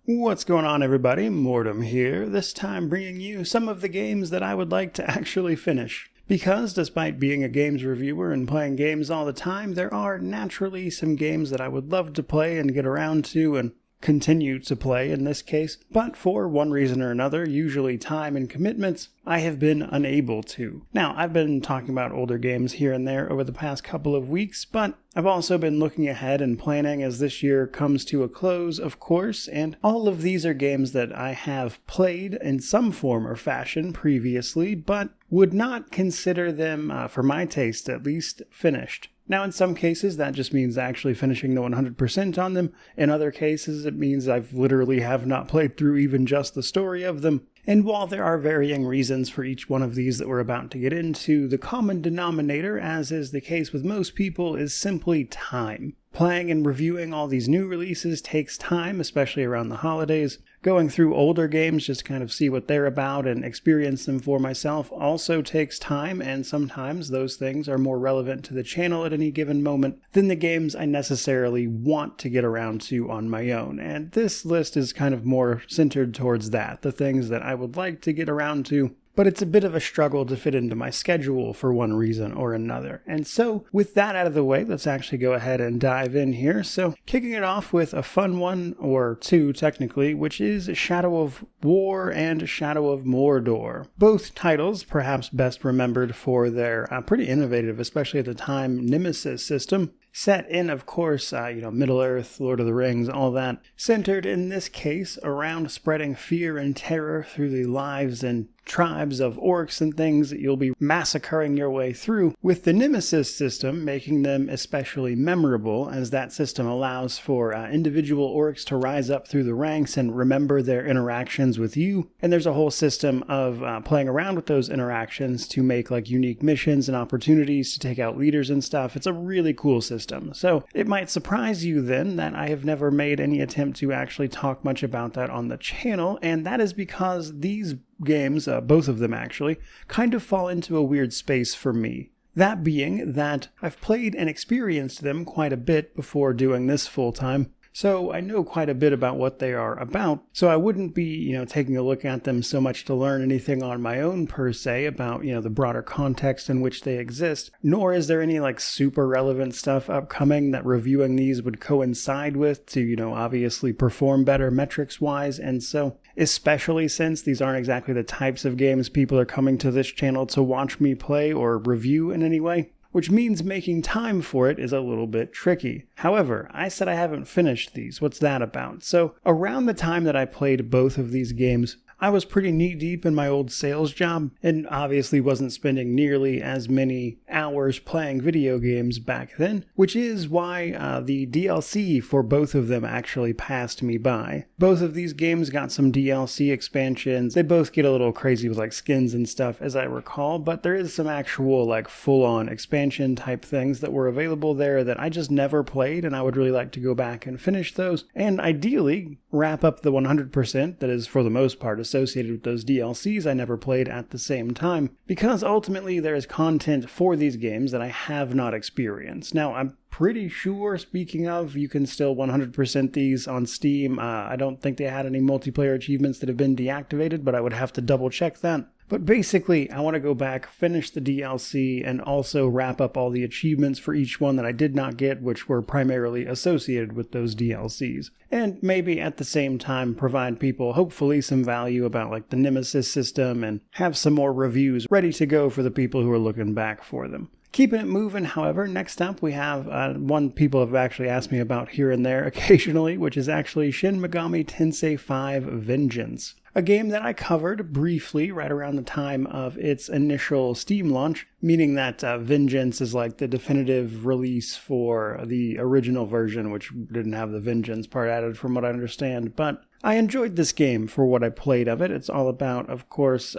What's going on, everybody? Mortem here, this time bringing you some of the games that I would like to actually finish. Because despite being a games reviewer and playing games all the time, there are naturally some games that I would love to play and get around to and continue to play in this case, but for one reason or another, usually time and commitments, I have been unable to. Now, I've been talking about older games here and there over the past couple of weeks, but I've also been looking ahead and planning as this year comes to a close, of course, and all of these are games that I have played in some form or fashion previously, but would not consider them, for my taste at least, finished. Now, in some cases, that just means actually finishing the 100% on them. In other cases, it means I've literally have not played through even just the story of them. And while there are varying reasons for each one of these that we're about to get into, the common denominator, as is the case with most people, is simply time. Playing and reviewing all these new releases takes time, especially around the holidays. Going through older games just to kind of see what they're about and experience them for myself also takes time, and sometimes those things are more relevant to the channel at any given moment than the games I necessarily want to get around to on my own. And this list is kind of more centered towards that, the things that I would like to get around to. But it's a bit of a struggle to fit into my schedule for one reason or another. And so, with that out of the way, let's actually go ahead and dive in here. So, kicking it off with a fun one, or two technically, which is Shadow of War and Shadow of Mordor. Both titles, perhaps best remembered for their pretty innovative, especially at the time, Nemesis system. Set in, of course, Middle-earth, Lord of the Rings, all that. Centered, in this case, around spreading fear and terror through the lives and tribes of orcs and things that you'll be massacring your way through, with the Nemesis system making them especially memorable, as that system allows for individual orcs to rise up through the ranks and remember their interactions with you. And there's a whole system of playing around with those interactions to make like unique missions and opportunities to take out leaders and stuff. It's a really cool system. So it might surprise you then that I have never made any attempt to actually talk much about that on the channel, and that is because these games, both of them actually, kind of fall into a weird space for me. That being that I've played and experienced them quite a bit before doing this full time, so I know quite a bit about what they are about, so I wouldn't be, taking a look at them so much to learn anything on my own per se about, the broader context in which they exist, nor is there any super relevant stuff upcoming that reviewing these would coincide with to, obviously perform better metrics-wise, and so especially since these aren't exactly the types of games people are coming to this channel to watch me play or review in any way, which means making time for it is a little bit tricky. However, I said I haven't finished these. What's that about? So, around the time that I played both of these games, I was pretty knee-deep in my old sales job, and obviously wasn't spending nearly as many hours playing video games back then, which is why the DLC for both of them actually passed me by. Both of these games got some DLC expansions. They both get a little crazy with skins and stuff, as I recall, but there is some actual full-on expansion type things that were available there that I just never played, and I would really like to go back and finish those, and ideally wrap up the 100% that is for the most part associated with those DLCs I never played at the same time, because ultimately there is content for these games that I have not experienced. Now, I'm pretty sure, speaking of, you can still 100% these on Steam. I don't think they had any multiplayer achievements that have been deactivated, but I would have to double check that. But basically, I want to go back, finish the DLC, and also wrap up all the achievements for each one that I did not get, which were primarily associated with those DLCs. And maybe at the same time provide people, hopefully, some value about the Nemesis system and have some more reviews ready to go for the people who are looking back for them. Keeping it moving, however, next up we have one people have actually asked me about here and there occasionally, which is actually Shin Megami Tensei 5 Vengeance. A game that I covered briefly right around the time of its initial Steam launch, meaning that Vengeance is the definitive release for the original version, which didn't have the Vengeance part added from what I understand. But I enjoyed this game for what I played of it. It's all about, of course,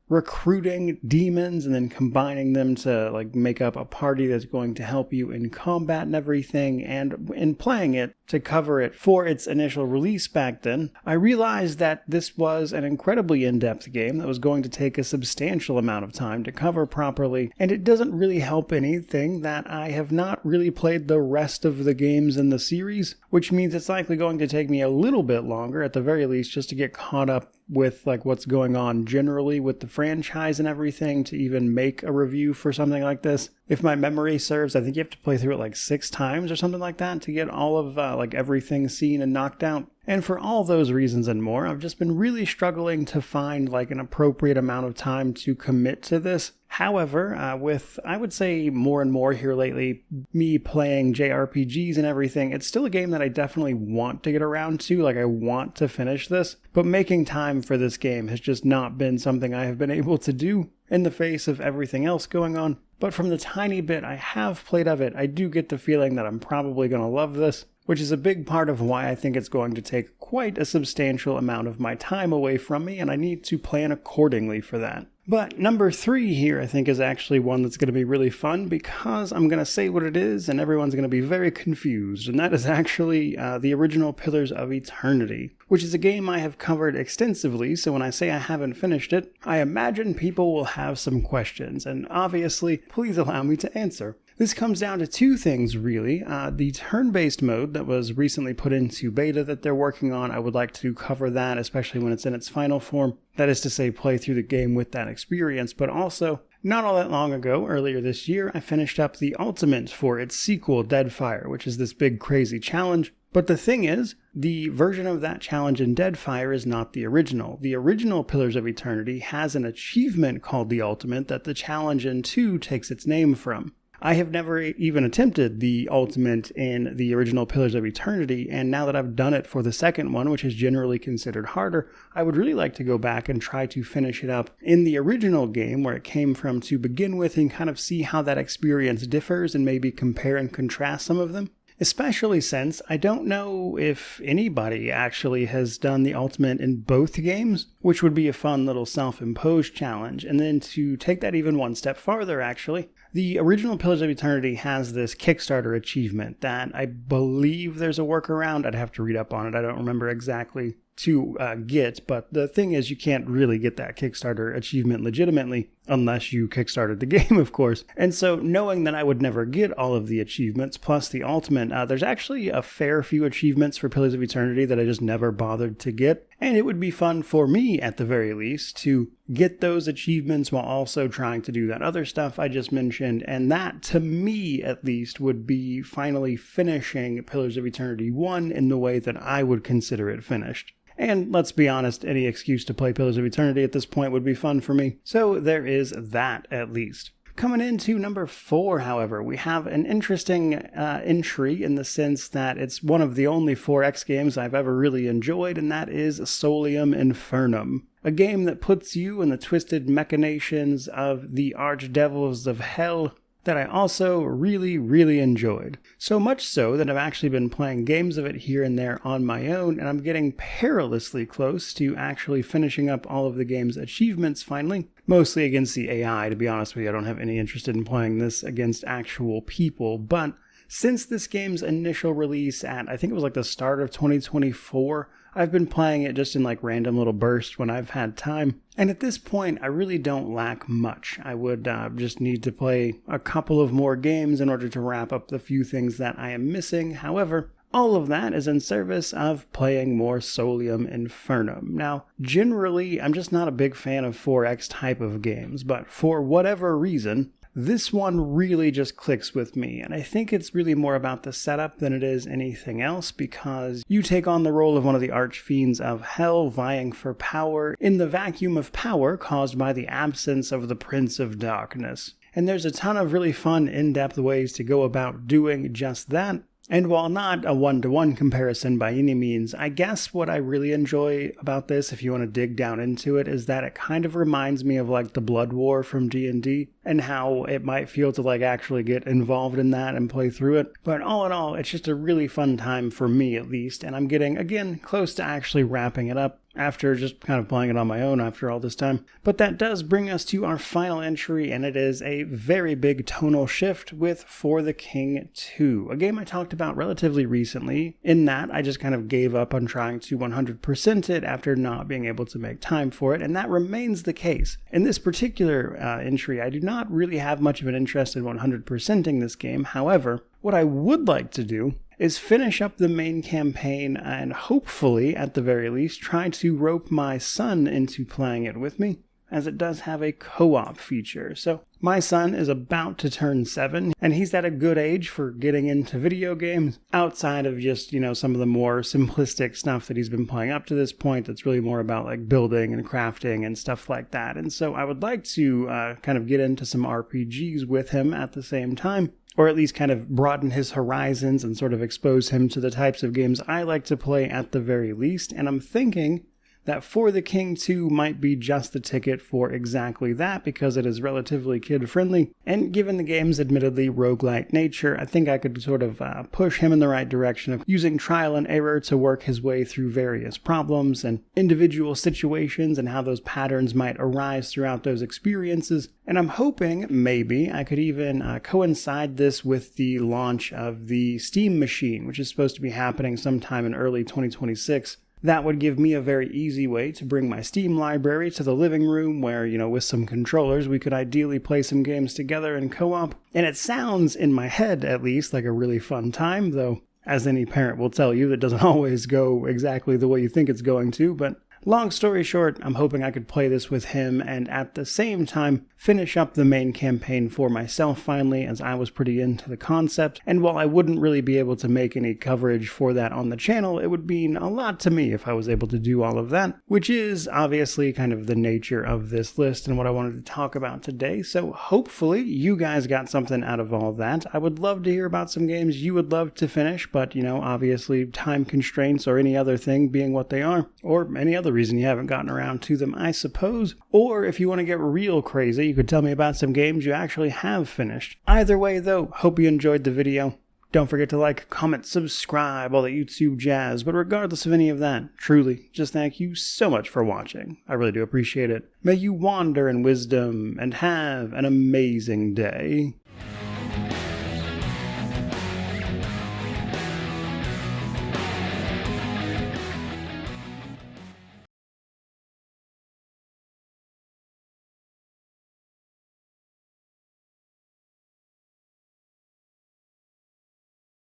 recruiting demons and then combining them to make up a party that's going to help you in combat and everything. And in playing it, to cover it for its initial release back then, I realized that this was an incredibly in-depth game that was going to take a substantial amount of time to cover properly, and it doesn't really help anything that I have not really played the rest of the games in the series, which means it's likely going to take me a little bit longer, at the very least, just to get caught up with like what's going on generally with the franchise and everything to even make a review for something like this. If my memory serves, I think you have to play through it like 6 times or something like that to get all of like everything seen and knocked out. And for all those reasons and more, I've just been really struggling to find like an appropriate amount of time to commit to this. However, with, I would say, more and more here lately, me playing JRPGs and everything, it's still a game that I definitely want to get around to, like I want to finish this, but making time for this game has just not been something I have been able to do in the face of everything else going on. But from the tiny bit I have played of it, I do get the feeling that I'm probably going to love this, which is a big part of why I think it's going to take quite a substantial amount of my time away from me, and I need to plan accordingly for that. But number 3 here, I think, is actually one that's going to be really fun because I'm going to say what it is and everyone's going to be very confused, and that is actually the original Pillars of Eternity, which is a game I have covered extensively, so when I say I haven't finished it, I imagine people will have some questions, and obviously, please allow me to answer. This comes down to 2 things, really. The turn-based mode that was recently put into beta that they're working on, I would like to cover that, especially when it's in its final form. That is to say, play through the game with that experience, but also, not all that long ago, earlier this year, I finished up the Ultimate for its sequel, Deadfire, which is this big crazy challenge. But the thing is, the version of that challenge in Deadfire is not the original. The original Pillars of Eternity has an achievement called the Ultimate that the challenge in 2 takes its name from. I have never even attempted the Ultimate in the original Pillars of Eternity, and now that I've done it for the second one, which is generally considered harder, I would really like to go back and try to finish it up in the original game where it came from to begin with and kind of see how that experience differs and maybe compare and contrast some of them. Especially since I don't know if anybody actually has done the Ultimate in both games, which would be a fun little self-imposed challenge. And then to take that even one step farther, actually, the original Pillars of Eternity has this Kickstarter achievement that I believe there's a workaround. I'd have to read up on it. I don't remember exactly to get, but the thing is you can't really get that Kickstarter achievement legitimately unless you kickstarted the game, of course. And so knowing that I would never get all of the achievements plus the Ultimate, there's actually a fair few achievements for Pillars of Eternity that I just never bothered to get. And it would be fun for me, at the very least, to get those achievements while also trying to do that other stuff I just mentioned. And that, to me at least, would be finally finishing Pillars of Eternity 1 in the way that I would consider it finished. And let's be honest, any excuse to play Pillars of Eternity at this point would be fun for me. So there is that, at least. Coming into number 4, however, we have an interesting entry in the sense that it's one of the only 4X games I've ever really enjoyed, and that is Solium Infernum. A game that puts you in the twisted machinations of the archdevils of hell that I also really, really enjoyed. So much so that I've actually been playing games of it here and there on my own, and I'm getting perilously close to actually finishing up all of the game's achievements finally. Mostly against the AI, to be honest with you. I don't have any interest in playing this against actual people, but since this game's initial release at, I think it was like the start of 2024, I've been playing it just in like random little bursts when I've had time. And at this point, I really don't lack much. I would just need to play a couple of more games in order to wrap up the few things that I am missing. However, all of that is in service of playing more Solium Infernum. Now, generally, I'm just not a big fan of 4X type of games, but for whatever reason, this one really just clicks with me, and I think it's really more about the setup than it is anything else, because you take on the role of one of the archfiends of hell vying for power in the vacuum of power caused by the absence of the Prince of Darkness. And there's a ton of really fun, in-depth ways to go about doing just that. And while not a one-to-one comparison by any means, I guess what I really enjoy about this, if you want to dig down into it, is that it kind of reminds me of like the Blood War from D&D. and how it might feel to like actually get involved in that and play through it. But all in all, it's just a really fun time for me at least, and I'm getting, again, close to actually wrapping it up after just kind of playing it on my own after all this time. But that does bring us to our final entry, and it is a very big tonal shift with For the King 2, a game I talked about relatively recently, in that I just kind of gave up on trying to 100% it after not being able to make time for it, and that remains the case. In this particular entry, I do not really have much of an interest in 100%ing this game. However, what I would like to do is finish up the main campaign and hopefully, at the very least, try to rope my son into playing it with me, as it does have a co-op feature. So my son is about to turn 7, and he's at a good age for getting into video games outside of just, some of the more simplistic stuff that he's been playing up to this point that's really more about like building and crafting and stuff like that. And so I would like to kind of get into some RPGs with him at the same time, or at least kind of broaden his horizons and sort of expose him to the types of games I like to play at the very least. And I'm thinking that For the King 2 might be just the ticket for exactly that, because it is relatively kid-friendly, and given the game's admittedly roguelike nature, I think I could sort of push him in the right direction of using trial and error to work his way through various problems and individual situations and how those patterns might arise throughout those experiences. And I'm hoping maybe I could even coincide this with the launch of the Steam machine, which is supposed to be happening sometime in early 2026. That would give me a very easy way to bring my Steam library to the living room where, with some controllers, we could ideally play some games together in co-op. And it sounds, in my head at least, like a really fun time, though, as any parent will tell you, that doesn't always go exactly the way you think it's going to. But long story short, I'm hoping I could play this with him and at the same time finish up the main campaign for myself finally, as I was pretty into the concept. And while I wouldn't really be able to make any coverage for that on the channel, it would mean a lot to me if I was able to do all of that, which is obviously kind of the nature of this list and what I wanted to talk about today. So hopefully you guys got something out of all that. I would love to hear about some games you would love to finish, but obviously time constraints or any other thing being what they are, or any other reason you haven't gotten around to them, I suppose. Or if you want to get real crazy, you could tell me about some games you actually have finished. Either way though, hope you enjoyed the video. Don't forget to like, comment, subscribe, all the YouTube jazz. But regardless of any of that, truly, just thank you so much for watching. I really do appreciate it. May you wander in wisdom and have an amazing day.